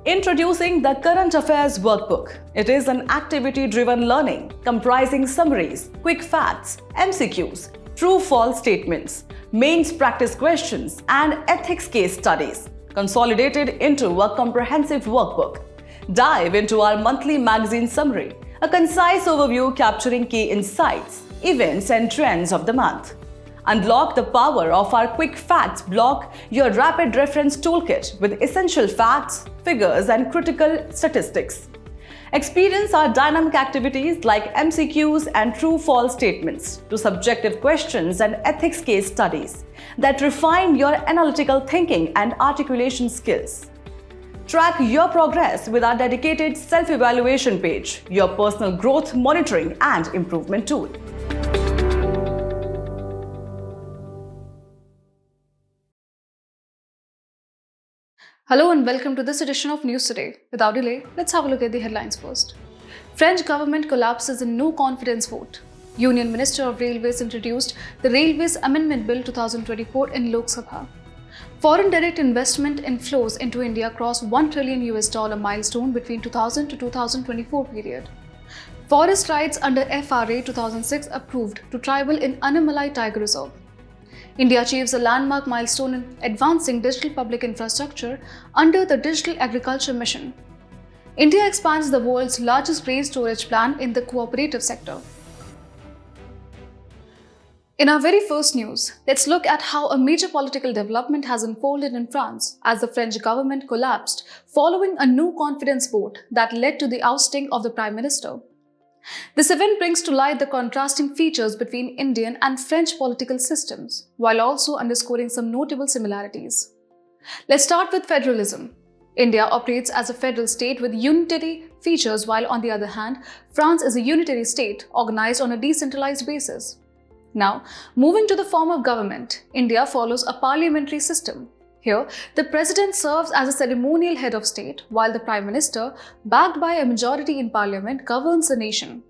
Introducing the Current Affairs Workbook. It is an activity-driven learning comprising summaries, quick facts, MCQs, true-false statements, mains practice questions, and ethics case studies, consolidated into a comprehensive workbook. Dive into our monthly magazine summary, a concise overview capturing key insights, events, and trends of the month. Unlock the power of our Quick Facts block, your rapid reference toolkit with essential facts, figures, and critical statistics. Experience our dynamic activities like MCQs and true-false statements to subjective questions and ethics case studies that refine your analytical thinking and articulation skills. Track your progress with our dedicated self-evaluation page, your personal growth monitoring and improvement tool. Hello and welcome to this edition of News Today. Without delay, let's have a look at the headlines first. French government collapses in no confidence vote. Union Minister of Railways introduced the Railways Amendment Bill 2024 in Lok Sabha. Foreign direct investment inflows into India crossed $1 trillion milestone between 2000 to 2024 period. Forest rights under FRA 2006 approved to tribal in Anamalai Tiger Reserve. India achieves a landmark milestone in advancing digital public infrastructure under the Digital Agriculture Mission. India expands the world's largest grain storage plant in the cooperative sector. In our very first news, let's look at how a major political development has unfolded in France as the French government collapsed following a no confidence vote that led to the ousting of the Prime Minister. This event brings to light the contrasting features between Indian and French political systems, while also underscoring some notable similarities. Let's start with federalism. India operates as a federal state with unitary features, while on the other hand, France is a unitary state organized on a decentralized basis. Now, moving to the form of government, India follows a parliamentary system. Here, the president serves as a ceremonial head of state, while the prime minister, backed by a majority in parliament, governs the nation.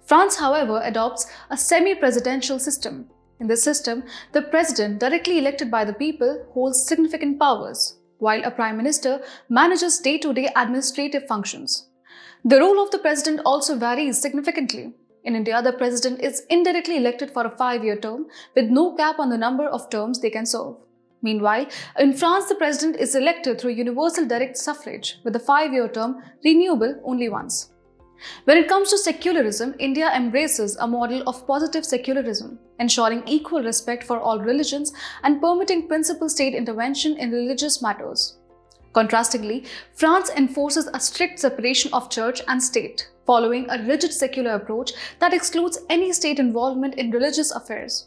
France, however, adopts a semi-presidential system. In this system, the president, directly elected by the people, holds significant powers, while a prime minister manages day-to-day administrative functions. The role of the president also varies significantly. In India, the president is indirectly elected for a 5-year term, with no cap on the number of terms they can serve. Meanwhile, in France, the president is elected through universal direct suffrage, with a 5-year term renewable only once. When it comes to secularism, India embraces a model of positive secularism, ensuring equal respect for all religions and permitting principal state intervention in religious matters. Contrastingly, France enforces a strict separation of church and state, following a rigid secular approach that excludes any state involvement in religious affairs.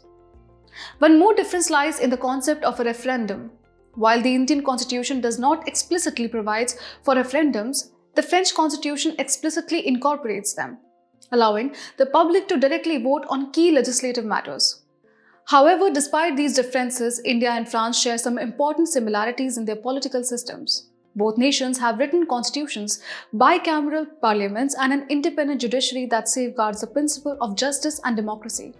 One more difference lies in the concept of a referendum. While the Indian constitution does not explicitly provide for referendums, the French constitution explicitly incorporates them, allowing the public to directly vote on key legislative matters. However, despite these differences, India and France share some important similarities in their political systems. Both nations have written constitutions, bicameral parliaments, and an independent judiciary that safeguards the principle of justice and democracy.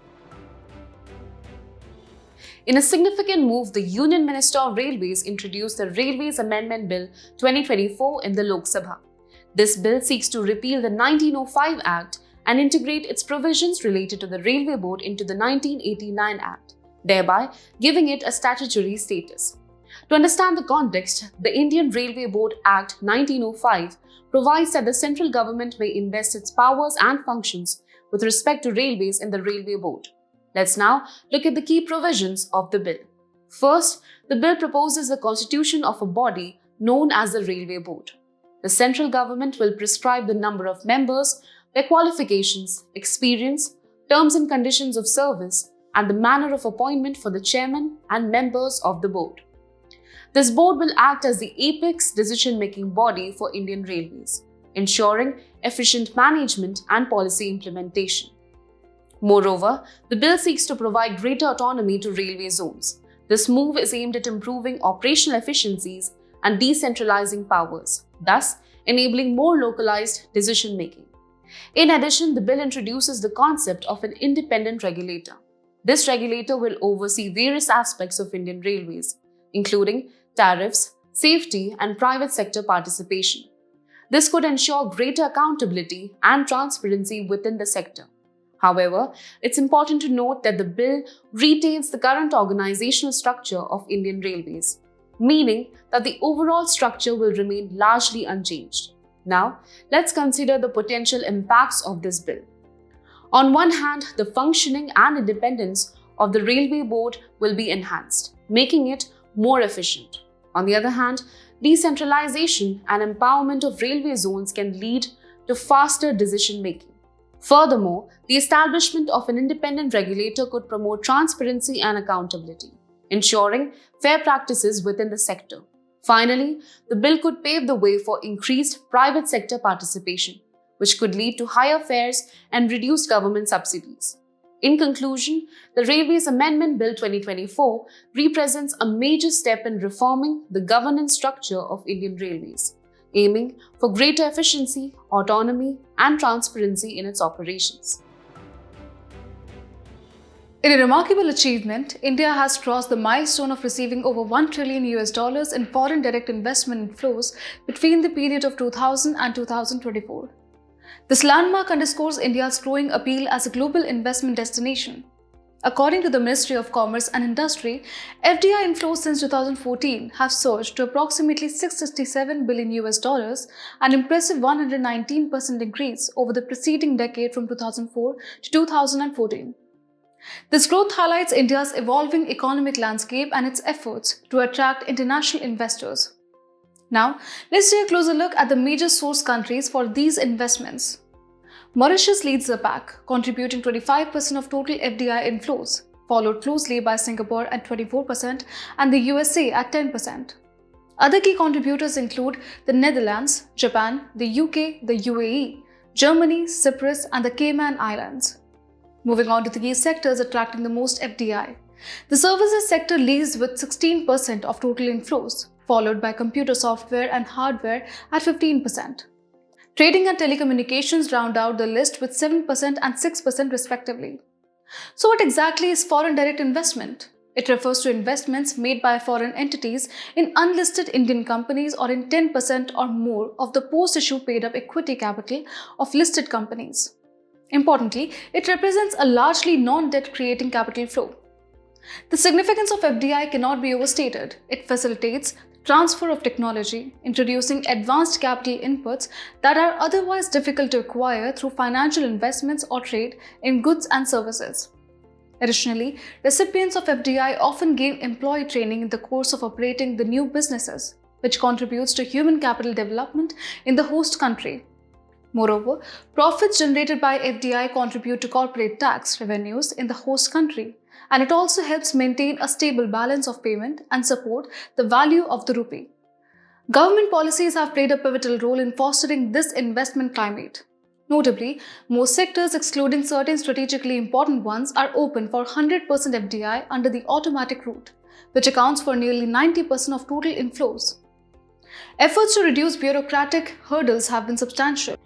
In a significant move, the Union Minister of Railways introduced the Railways Amendment Bill 2024 in the Lok Sabha. This bill seeks to repeal the 1905 Act and integrate its provisions related to the Railway Board into the 1989 Act, thereby giving it a statutory status. To understand the context, the Indian Railway Board Act 1905 provides that the central government may invest its powers and functions with respect to railways in the Railway Board. Let's now look at the key provisions of the bill. First, the bill proposes the constitution of a body known as the Railway Board. The central government will prescribe the number of members, their qualifications, experience, terms and conditions of service, and the manner of appointment for the chairman and members of the board. This board will act as the apex decision-making body for Indian Railways, ensuring efficient management and policy implementation. Moreover, the bill seeks to provide greater autonomy to railway zones. This move is aimed at improving operational efficiencies and decentralizing powers, thus enabling more localized decision-making. In addition, the bill introduces the concept of an independent regulator. This regulator will oversee various aspects of Indian Railways, including tariffs, safety, and private sector participation. This could ensure greater accountability and transparency within the sector. However, it's important to note that the bill retains the current organizational structure of Indian Railways, meaning that the overall structure will remain largely unchanged. Now, let's consider the potential impacts of this bill. On one hand, the functioning and independence of the Railway Board will be enhanced, making it more efficient. On the other hand, decentralization and empowerment of railway zones can lead to faster decision-making. Furthermore, the establishment of an independent regulator could promote transparency and accountability, ensuring fair practices within the sector. Finally, the bill could pave the way for increased private sector participation, which could lead to higher fares and reduced government subsidies. In conclusion, the Railways Amendment Bill 2024 represents a major step in reforming the governance structure of Indian Railways, aiming for greater efficiency, autonomy, and transparency in its operations. In a remarkable achievement, India has crossed the milestone of receiving over $1 trillion in foreign direct investment inflows between the period of 2000 and 2024. This landmark underscores India's growing appeal as a global investment destination. According to the Ministry of Commerce and Industry, FDI inflows since 2014 have surged to approximately $667 billion, an impressive 119% increase over the preceding decade from 2004 to 2014. This growth highlights India's evolving economic landscape and its efforts to attract international investors. Now, let's take a closer look at the major source countries for these investments. Mauritius leads the pack, contributing 25% of total FDI inflows, followed closely by Singapore at 24% and the USA at 10%. Other key contributors include the Netherlands, Japan, the UK, the UAE, Germany, Cyprus, and the Cayman Islands. Moving on to the key sectors attracting the most FDI. The services sector leads with 16% of total inflows, followed by computer software and hardware at 15%. Trading and telecommunications round out the list with 7% and 6% respectively. So what exactly is foreign direct investment? It refers to investments made by foreign entities in unlisted Indian companies or in 10% or more of the post-issue paid-up equity capital of listed companies. Importantly, it represents a largely non-debt creating capital flow. The significance of FDI cannot be overstated. It facilitates transfer of technology, introducing advanced capital inputs that are otherwise difficult to acquire through financial investments or trade in goods and services. Additionally, recipients of FDI often gain employee training in the course of operating the new businesses, which contributes to human capital development in the host country. Moreover, profits generated by FDI contribute to corporate tax revenues in the host country, and it also helps maintain a stable balance of payment and support the value of the rupee. Government policies have played a pivotal role in fostering this investment climate. Notably, most sectors excluding certain strategically important ones are open for 100% FDI under the automatic route, which accounts for nearly 90% of total inflows. Efforts to reduce bureaucratic hurdles have been substantial,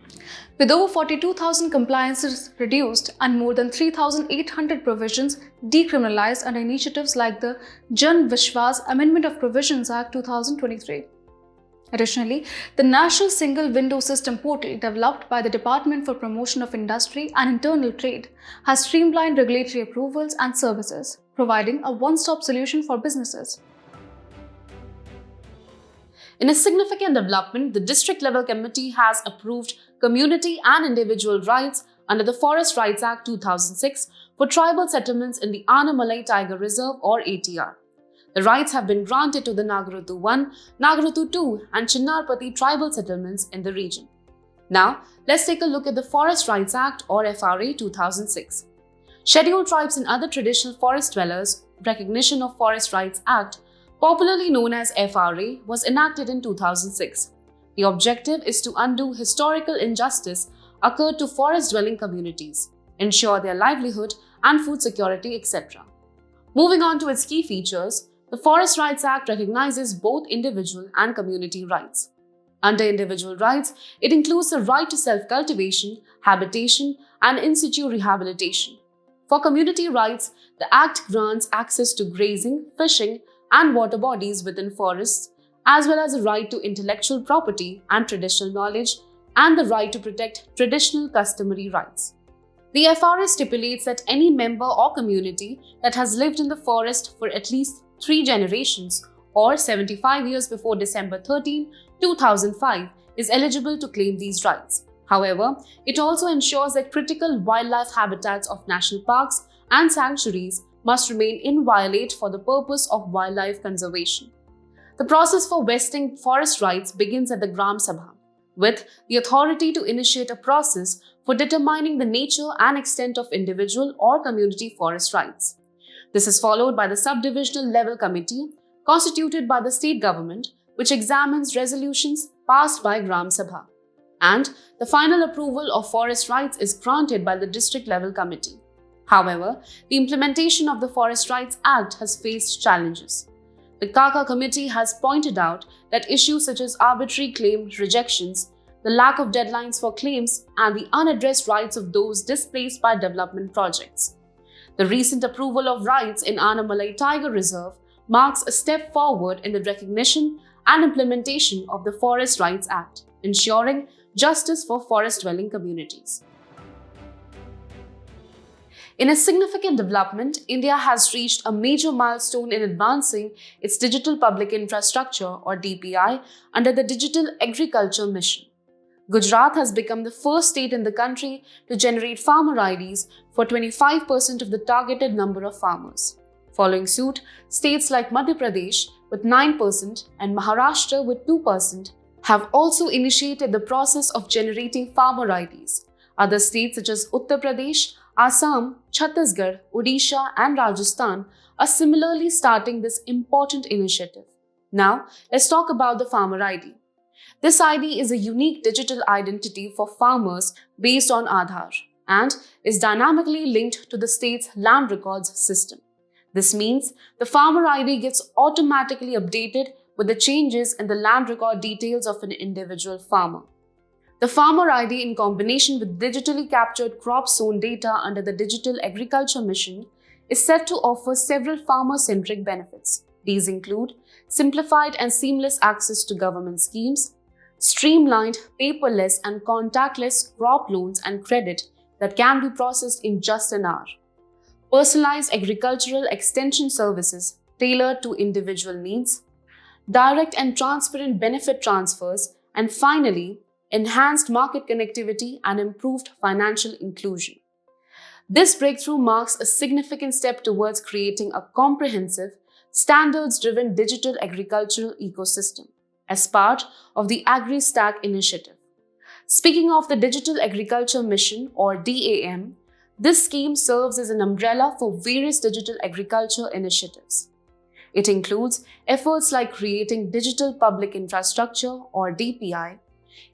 with over 42,000 compliances reduced and more than 3,800 provisions decriminalized under initiatives like the Jan Vishwas Amendment of Provisions Act 2023. Additionally, the National Single Window System portal developed by the Department for Promotion of Industry and Internal Trade has streamlined regulatory approvals and services, providing a one-stop solution for businesses. In a significant development, the district level committee has approved community and individual rights under the Forest Rights Act 2006 for tribal settlements in the Anamalai Tiger Reserve or ATR. The rights have been granted to the Nagaratu 1, Nagaratu 2 and Chinnarpati tribal settlements in the region. Now, let's take a look at the Forest Rights Act or FRA 2006. Scheduled Tribes and Other Traditional Forest Dwellers Recognition of Forest Rights Act, popularly known as FRA, was enacted in 2006. The objective is to undo historical injustice occurred to forest-dwelling communities, ensure their livelihood and food security, etc. Moving on to its key features, the Forest Rights Act recognizes both individual and community rights. Under individual rights, it includes the right to self-cultivation, habitation, and in situ rehabilitation. For community rights, the Act grants access to grazing, fishing, and water bodies within forests as well as the right to intellectual property and traditional knowledge, and the right to protect traditional customary rights. The FRA stipulates that any member or community that has lived in the forest for at least 3 generations or 75 years before December 13, 2005 is eligible to claim these rights. However, it also ensures that critical wildlife habitats of national parks and sanctuaries must remain inviolate for the purpose of wildlife conservation. The process for vesting forest rights begins at the Gram Sabha, with the authority to initiate a process for determining the nature and extent of individual or community forest rights. This is followed by the subdivisional level committee constituted by the state government, which examines resolutions passed by Gram Sabha. And the final approval of forest rights is granted by the district level committee. However, the implementation of the Forest Rights Act has faced challenges. The Kaka Committee has pointed out that issues such as arbitrary claim rejections, the lack of deadlines for claims, and the unaddressed rights of those displaced by development projects. The recent approval of rights in Anamalai Tiger Reserve marks a step forward in the recognition and implementation of the Forest Rights Act, ensuring justice for forest-dwelling communities. In a significant development, India has reached a major milestone in advancing its digital public infrastructure or DPI under the Digital Agriculture Mission. Gujarat has become the first state in the country to generate farmer IDs for 25% of the targeted number of farmers. Following suit, states like Madhya Pradesh with 9% and Maharashtra with 2% have also initiated the process of generating farmer IDs. Other states such as Uttar Pradesh, Assam, Chhattisgarh, Odisha, and Rajasthan are similarly starting this important initiative. Now, let's talk about the farmer ID. This ID is a unique digital identity for farmers based on Aadhaar and is dynamically linked to the state's land records system. This means the farmer ID gets automatically updated with the changes in the land record details of an individual farmer. The farmer ID, in combination with digitally captured crop zone data under the Digital Agriculture Mission, is set to offer several farmer-centric benefits. These include simplified and seamless access to government schemes, streamlined, paperless and contactless crop loans and credit that can be processed in just an hour, personalized agricultural extension services tailored to individual needs, direct and transparent benefit transfers, and finally, enhanced market connectivity and improved financial inclusion. This breakthrough marks a significant step towards creating a comprehensive, standards-driven digital agricultural ecosystem as part of the AgriStack initiative. Speaking of the Digital Agriculture Mission or DAM, this scheme serves as an umbrella for various digital agriculture initiatives. It includes efforts like creating Digital Public Infrastructure or DPI,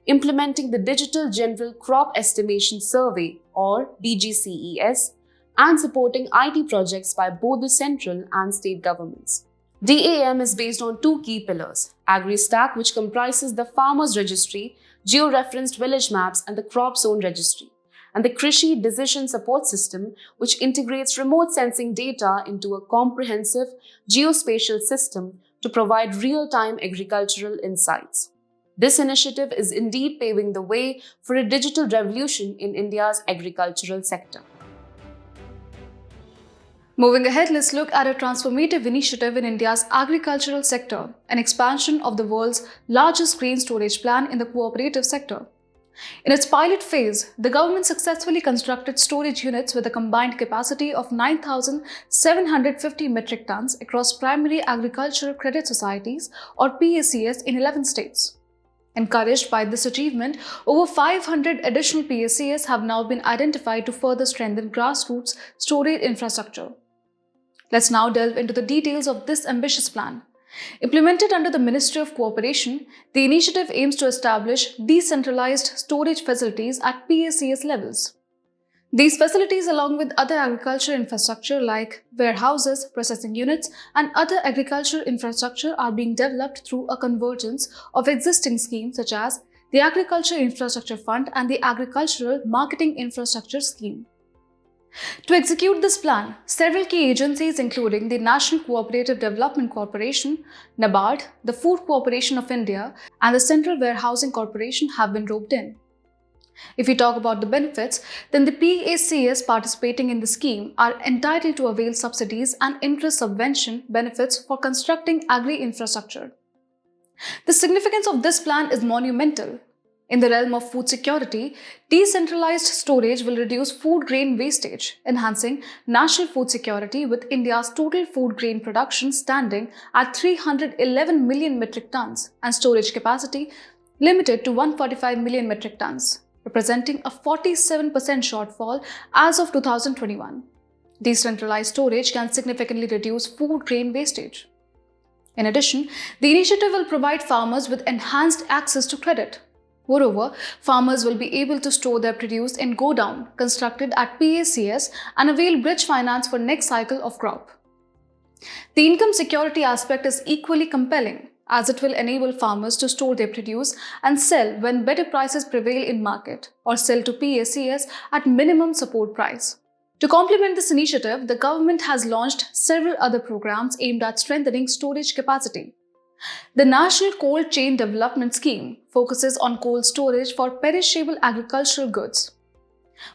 implementing the Digital General Crop Estimation Survey or DGCES, and supporting IT projects by both the central and state governments. DAM is based on 2 key pillars: AgriStack, which comprises the Farmers Registry, geo-referenced village maps, and the Crop Zone Registry, and the Krishi Decision Support System, which integrates remote sensing data into a comprehensive geospatial system to provide real-time agricultural insights. This initiative is indeed paving the way for a digital revolution in India's agricultural sector. Moving ahead, let's look at a transformative initiative in India's agricultural sector, an expansion of the world's largest grain storage plant in the cooperative sector. In its pilot phase, the government successfully constructed storage units with a combined capacity of 9,750 metric tons across primary agricultural credit societies or PACS in 11 states. Encouraged by this achievement, over 500 additional PACS have now been identified to further strengthen grassroots storage infrastructure. Let's now delve into the details of this ambitious plan. Implemented under the Ministry of Cooperation, the initiative aims to establish decentralized storage facilities at PACS levels. These facilities, along with other agriculture infrastructure like warehouses, processing units, and other agricultural infrastructure, are being developed through a convergence of existing schemes such as the Agriculture Infrastructure Fund and the Agricultural Marketing Infrastructure Scheme. To execute this plan, several key agencies including the National Cooperative Development Corporation, NABARD, the Food Corporation of India, and the Central Warehousing Corporation have been roped in. If we talk about the benefits, then the PACS participating in the scheme are entitled to avail subsidies and interest subvention benefits for constructing agri-infrastructure. The significance of this plan is monumental. In the realm of food security, decentralized storage will reduce food grain wastage, enhancing national food security with India's total food grain production standing at 311 million metric tons and storage capacity limited to 145 million metric tons, representing a 47% shortfall as of 2021. Decentralized storage can significantly reduce food grain wastage. In addition, the initiative will provide farmers with enhanced access to credit. Moreover, farmers will be able to store their produce in godown constructed at PACS and avail bridge finance for next cycle of crop. The income security aspect is equally compelling, as it will enable farmers to store their produce and sell when better prices prevail in market, or sell to PACS at minimum support price. To complement this initiative, the government has launched several other programs aimed at strengthening storage capacity. The National Cold Chain Development Scheme focuses on cold storage for perishable agricultural goods,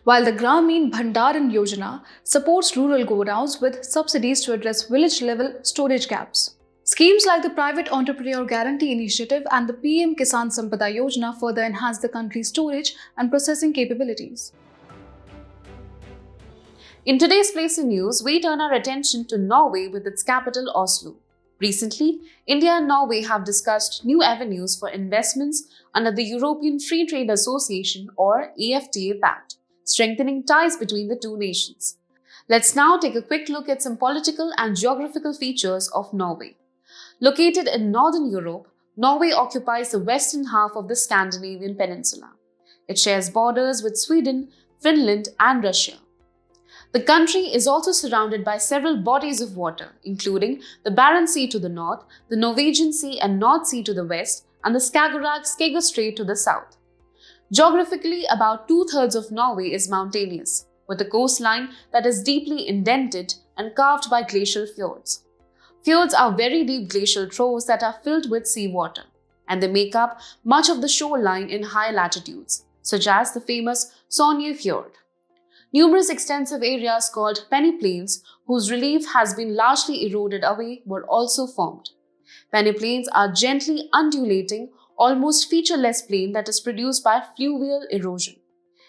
while the Gramin Bhandaran Yojana supports rural godowns with subsidies to address village-level storage gaps. Schemes like the Private Entrepreneur Guarantee Initiative and the PM Kisan Sampada Yojana further enhance the country's storage and processing capabilities. In today's Place in News, we turn our attention to Norway with its capital Oslo. Recently, India and Norway have discussed new avenues for investments under the European Free Trade Association or EFTA Pact, strengthening ties between the two nations. Let's now take a quick look at some political and geographical features of Norway. Located in northern Europe, Norway occupies the western half of the Scandinavian peninsula. It shares borders with Sweden, Finland, and Russia. The country is also surrounded by several bodies of water, including the Barents Sea to the north, the Norwegian Sea and North Sea to the west, and the Skagerrak Strait to the south. Geographically, about 2/3 of Norway is mountainous, with a coastline that is deeply indented and carved by glacial fjords. Fjords are very deep glacial troughs that are filled with seawater, and they make up much of the shoreline in high latitudes, such as the famous Sonje Fjord. Numerous extensive areas called peneplains, whose relief has been largely eroded away, were also formed. Peneplains are gently undulating, almost featureless plain that is produced by fluvial erosion.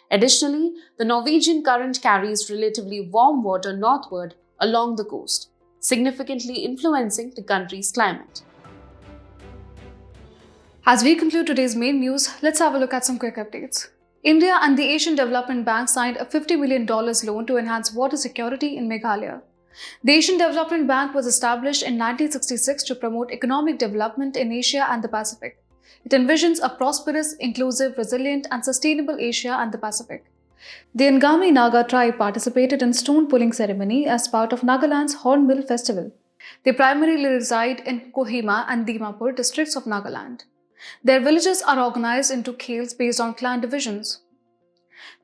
Additionally, the Norwegian current carries relatively warm water northward along the coast, significantly influencing the country's climate. As we conclude today's main news, let's have a look at some quick updates. India and the Asian Development Bank signed a $50 million loan to enhance water security in Meghalaya. The Asian Development Bank was established in 1966 to promote economic development in Asia and the Pacific. It envisions a prosperous, inclusive, resilient, and sustainable Asia and the Pacific. The Angami Naga tribe participated in stone pulling ceremony as part of Nagaland's Hornbill Festival. They primarily reside in Kohima and Dimapur districts of Nagaland. Their villages are organized into khels based on clan divisions.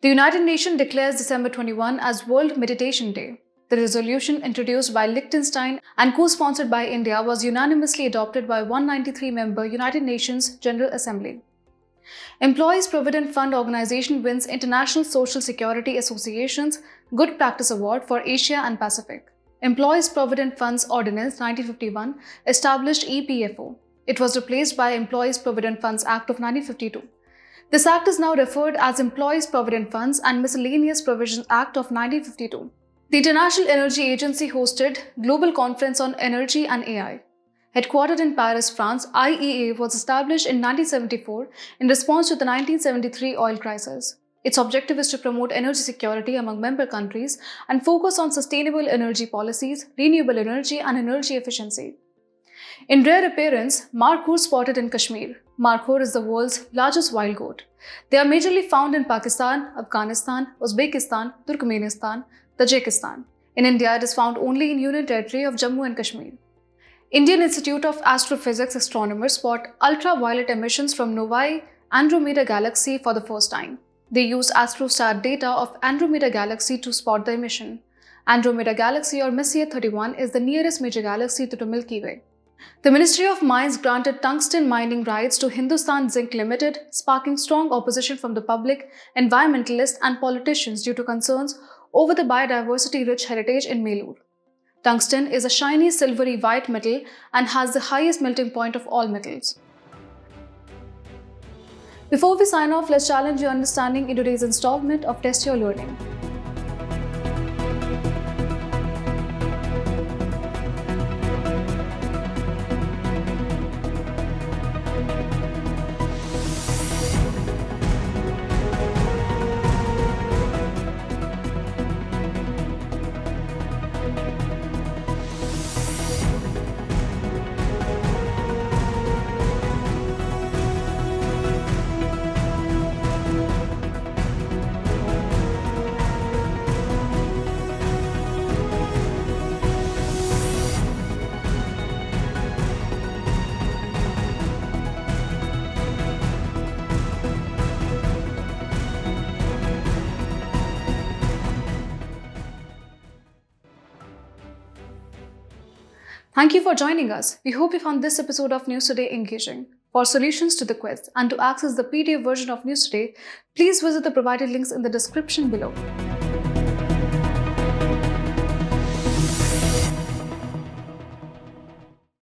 The United Nations declares December 21 as World Meditation Day. The resolution introduced by Liechtenstein and co-sponsored by India was unanimously adopted by 193-member United Nations General Assembly. Employees Provident Fund Organization wins International Social Security Association's Good Practice Award for Asia and Pacific. Employees Provident Funds Ordinance 1951 established EPFO. It was replaced by Employees Provident Funds Act of 1952. This act is now referred as Employees Provident Funds and Miscellaneous Provisions Act of 1952. The International Energy Agency hosted Global Conference on Energy and AI. Headquartered in Paris, France, IEA was established in 1974 in response to the 1973 oil crisis. Its objective is to promote energy security among member countries and focus on sustainable energy policies, renewable energy, and energy efficiency. In rare appearance, markhor spotted in Kashmir. Markhor is the world's largest wild goat. They are majorly found in Pakistan, Afghanistan, Uzbekistan, Turkmenistan, Tajikistan. In India, it is found only in Union Territory of Jammu and Kashmir. Indian Institute of Astrophysics astronomers spot ultraviolet emissions from Novae Andromeda galaxy for the first time. They used astrosat data of Andromeda Galaxy to spot the emission. Andromeda Galaxy or Messier 31 is the nearest major galaxy to the Milky Way. The Ministry of Mines granted tungsten mining rights to Hindustan Zinc Limited, sparking strong opposition from the public, environmentalists and politicians due to concerns over the biodiversity-rich heritage in Melur. Tungsten is a shiny silvery white metal and has the highest melting point of all metals. Before we sign off, let's challenge your understanding in today's installment of Test Your Learning. Thank you for joining us. We hope you found this episode of News Today engaging. For solutions to the quiz and to access the PDF version of News Today, please visit the provided links in the description below.